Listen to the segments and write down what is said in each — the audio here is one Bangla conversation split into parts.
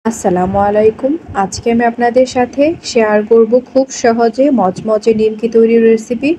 আসসালামু আলাইকুম। আজকে আমি আপনাদের সাথে শেয়ার করব খুব সহজে মচমচে নিমকি তৈরির রেসিপি।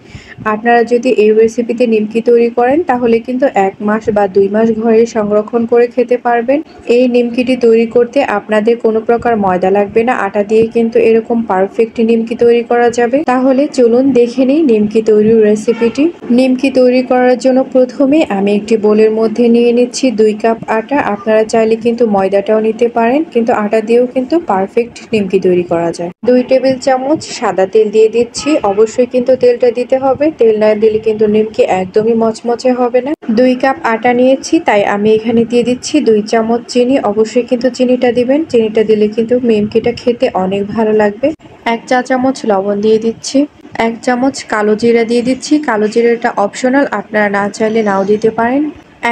আপনারা যদি এই রেসিপিতে নিমকি তৈরি করেন তাহলে কিন্তু ১ মাস বা ২ মাস ঘরে সংরক্ষণ করে খেতে পারবেন। এই নিমকিটি তৈরি করতে আপনাদের কোনো প্রকার ময়দা লাগবে না। আটা দিয়ে কিন্তু এরকম পারফেক্ট নিমকি তৈরি করা যাবে। তাহলে চলুন দেখে নিই নিমকি তৈরির রেসিপিটি। নিমকি তৈরি করার জন্য প্রথমে আমি একটি বোলের মধ্যে নিয়ে নিচ্ছি ২ কাপ আটা। আপনারা চাইলে কিন্তু ময়দাটাও নিতে পারেন, কিন্তু আটা দিয়েও কিন্তু পারফেক্ট নিমকি তৈরি করা যায়। ২ টেবিল চামচ সাদা তেল দিয়ে দিচ্ছি। অবশ্যই কিন্তু তেলটা দিতে হবে। তেল না দিলে কিন্তু নিমকি একদমই মচমচে হবে না। ২ কাপ আটা নিয়েছি, তাই আমি এখানে দিয়ে দিচ্ছি ২ চামচ চিনি। অবশ্যই কিন্তু চিনিটা দিবেন। চিনিটা দিলে কিন্তু নিমকিটা খেতে অনেক ভালো লাগবে। ১ চা চামচ লবণ দিয়ে দিচ্ছি। ১ চামচ কালো জিরা দিয়ে দিচ্ছি। কালো জিরাটা অপশনাল, আপনারা না চাইলে নাও দিতে পারেন।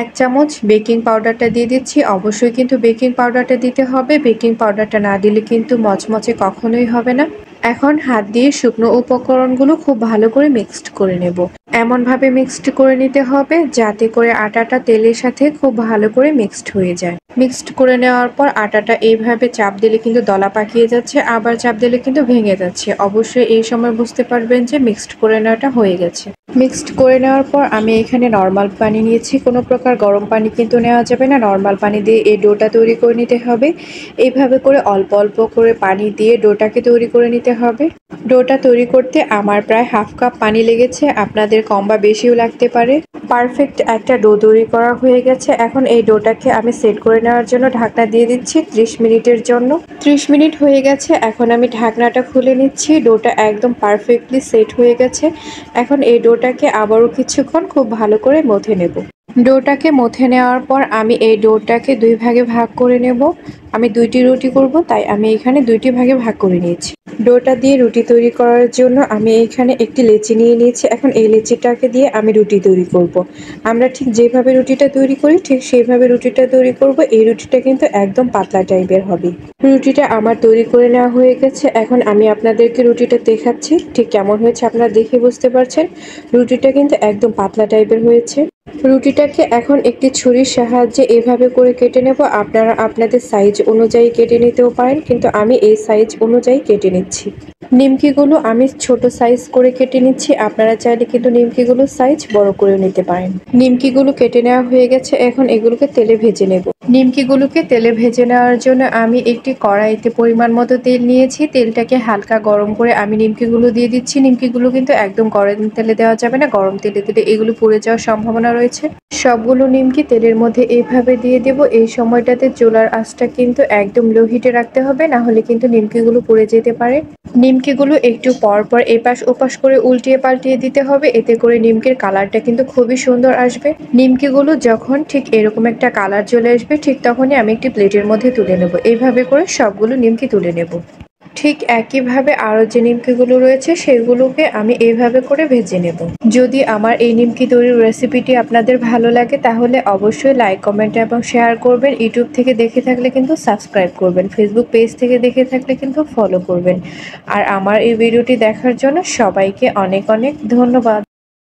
১ চামচ বেকিং পাউডারটা দিয়ে দিচ্ছি। অবশ্যই কিন্তু বেকিং পাউডারটা দিতে হবে। বেকিং পাউডারটা না দিলে কিন্তু মচমচে কখনোই হবে না। এখন হাত দিয়ে শুকনো উপকরণগুলো খুব ভালো করে মিক্সড করে নেব। এমনভাবে মিক্সড করে নিতে হবে যাতে করে আটাটা তেলের সাথে খুব ভালো করে মিক্সড হয়ে যায়। মিক্সড করে নেওয়ার পর আটাটা এইভাবে চাপ দিলে কিন্তু দলা পাকিয়ে যাচ্ছে, আবার চাপ দিলে কিন্তু ভেঙে যাচ্ছে। অবশ্যই এই সময় বুঝতে পারবেন যে মিক্সড করে নেওয়াটা হয়ে গেছে। মিক্সড করে নেওয়ার পর আমি এখানে নর্মাল পানি নিয়েছি। কোনো প্রকার গরম পানি কিন্তু নেওয়া যাবে না। নর্মাল পানি দিয়ে এই ডোটা তৈরি করে নিতে হবে। এইভাবে করে অল্প অল্প করে পানি দিয়ে ডোটাকে তৈরি করে নিতে হবে। ডোটা তৈরি করতে আমার প্রায় হাফ কাপ পানি লেগেছে, আপনাদের কম বা বেশিও লাগতে পারে। পারফেক্ট একটা ডো তৈরি করা হয়ে গেছে। এখন এই ডোটাকে আমি সেট করে নেওয়ার জন্য ঢাকনা দিয়ে দিচ্ছি ৩০ মিনিটের জন্য। ৩০ মিনিট হয়ে গেছে। এখন আমি ঢাকনাটা খুলে নিচ্ছি। ডোটা একদম পারফেক্টলি সেট হয়ে গেছে। এখন এই ডোটাকে আবারও কিছুক্ষণ খুব ভালো করে মথে নেব। ডোটাকে মথে নেওয়ার পর আমি এই ডোটাকে ২ ভাগে ভাগ করে নেব। আমি ২টি রুটি করব, তাই আমি এখানে ২টি ভাগে ভাগ করে নিয়েছি। ডোটা দিয়ে রুটি তৈরি করার জন্য আমি এইখানে একটি লেচি নিয়ে নিয়েছি। এখন এই লেচিটাকে দিয়ে আমি রুটি তৈরি করব। আমরা ঠিক যেভাবে রুটিটা তৈরি করি ঠিক সেইভাবে রুটিটা তৈরি করব। এই রুটিটা কিন্তু একদম পাতলা টাইপের হবে। রুটিটা আমার তৈরি করে নেওয়া হয়ে গেছে। এখন আমি আপনাদেরকে রুটিটা দেখাচ্ছি ঠিক কেমন হয়েছে, আপনারা দেখে বুঝতে পারছেন। রুটিটা কিন্তু একদম পাতলা টাইপের হয়েছে। রুটিটাকে এখন একটি ছুরির সাহায্যে এভাবে করে কেটে নেব। আপনারা আপনাদের সাইজ অনুযায়ী কেটে নিতেও পারেন, কিন্তু আমি এই সাইজ অনুযায়ী কেটে নিচ্ছি। নিমকিগুলো আমি ছোট সাইজ করে কেটে নিচ্ছি। আপনারা চাইলে কিন্তু নিমকিগুলোর সাইজ বড় করে নিতে পারেন। নিমকিগুলো কেটে নেওয়া হয়ে গেছে। এখন এগুলোকে তেলে ভেজে নেব। নিমকিগুলোকে তেলে ভেজে নেওয়ার জন্য আমি একটি কড়াইতে পরিমাণ মতো তেল নিয়েছি। তেলটাকে হালকা গরম করে আমি নিমকিগুলো দিয়ে দিচ্ছি। নিমকিগুলো কিন্তু একদম গরম তেলে দেওয়া যাবে না। গরম তেলে দিলে এগুলো পুড়ে যাওয়ার সম্ভাবনা রয়েছে। সবগুলো নিমকি তেলের মধ্যে এইভাবে দিয়ে দেব। এই সময়টাতে চুলার আঁচটা কিন্তু একদম লো হিটে রাখতে হবে, না হলে কিন্তু নিমকিগুলো পুড়ে যেতে পারে। নিমকিগুলো একটু পর পর এপাশ ওপাশ করে উল্টিয়ে পাল্টিয়ে দিতে হবে, এতে করে নিমকির কালারটা কিন্তু খুবই সুন্দর আসবে। নিমকিগুলো যখন ঠিক এরকম একটা কালার চলে আসবে ঠিক তখনই আমি একটি প্লেটের মধ্যে তুলে নেব। এইভাবে করে সবগুলো নিমকি তুলে নেব। ঠিক একইভাবে আরও যে নিমকিগুলো রয়েছে সেগুলোকে আমি এইভাবে করে ভেজে নেব। যদি আমার এই নিমকি তৈরির রেসিপিটি আপনাদের ভালো লাগে তাহলে অবশ্যই লাইক, কমেন্ট এবং শেয়ার করবেন। ইউটিউব থেকে দেখে থাকলে কিন্তু সাবস্ক্রাইব করবেন। ফেসবুক পেজ থেকে দেখে থাকলে কিন্তু ফলো করবেন। আর আমার এই ভিডিওটি দেখার জন্য সবাইকে অনেক অনেক ধন্যবাদ।